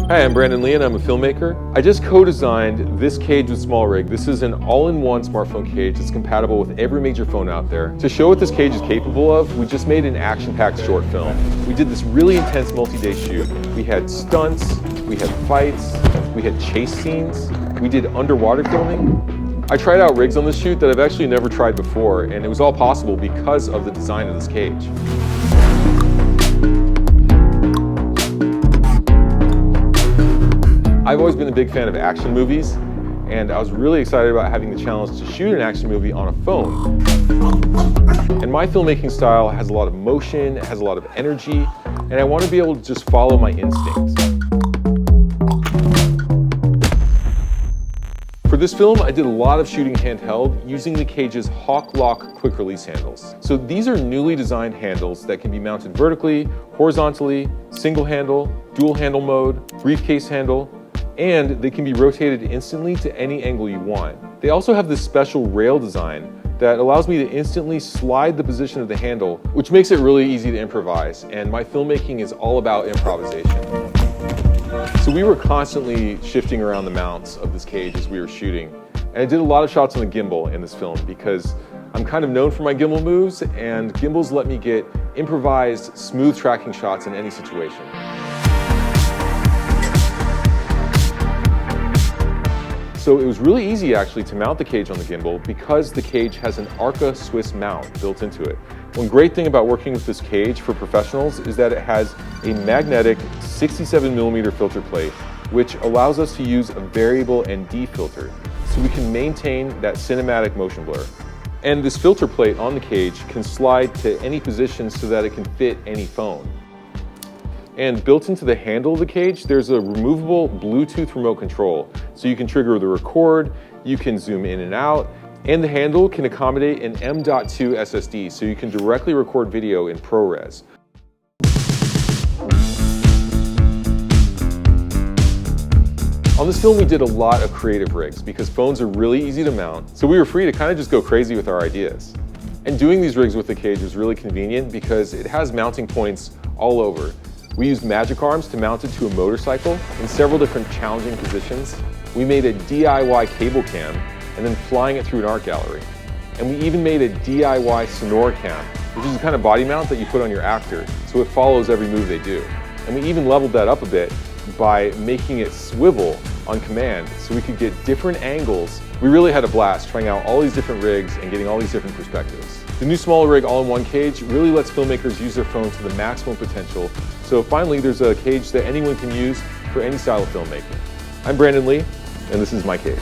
Hi, I'm Brandon Li and I'm a filmmaker. I just co-designed this cage with SmallRig. This is an all-in-one smartphone cage that's compatible with every major phone out there. To show what this cage is capable of, we just made an action-packed short film. We did this really intense multi-day shoot. We had stunts, we had fights, we had chase scenes, we did underwater filming. I tried out rigs on this shoot that I've actually never tried before, and it was all possible because of the design of this cage. I've always been a big fan of action movies, and I was really excited about having the challenge to shoot an action movie on a phone. And my filmmaking style has a lot of motion, it has a lot of energy, and I want to be able to just follow my instincts. For this film, I did a lot of shooting handheld using the cage's Hawk Lock quick release handles. So these are newly designed handles that can be mounted vertically, horizontally, single handle, dual handle mode, briefcase handle, and they can be rotated instantly to any angle you want. They also have this special rail design that allows me to instantly slide the position of the handle, which makes it really easy to improvise, and my filmmaking is all about improvisation. So we were constantly shifting around the mounts of this cage as we were shooting, and I did a lot of shots on the gimbal in this film because I'm kind of known for my gimbal moves, and gimbals let me get improvised, smooth tracking shots in any situation. So it was really easy actually to mount the cage on the gimbal because the cage has an Arca Swiss mount built into it. One great thing about working with this cage for professionals is that it has a magnetic 67mm filter plate, which allows us to use a variable ND filter, so we can maintain that cinematic motion blur. And this filter plate on the cage can slide to any position so that it can fit any phone. And built into the handle of the cage, there's a removable Bluetooth remote control. So you can trigger the record, you can zoom in and out, and the handle can accommodate an M.2 SSD, so you can directly record video in ProRes. On this film, we did a lot of creative rigs because phones are really easy to mount, so we were free to kind of just go crazy with our ideas. And doing these rigs with the cage was really convenient because it has mounting points all over. We used magic arms to mount it to a motorcycle in several different challenging positions. We made a DIY cable cam and then flying it through an art gallery. And we even made a DIY sonora cam, which is a kind of body mount that you put on your actor, so it follows every move they do. And we even leveled that up a bit by making it swivel on command so we could get different angles. We really had a blast trying out all these different rigs and getting all these different perspectives. The new SmallRig all-in-one cage really lets filmmakers use their phone to the maximum potential. So finally, there's a cage that anyone can use for any style of filmmaking. I'm Brandon Li, and this is my cage.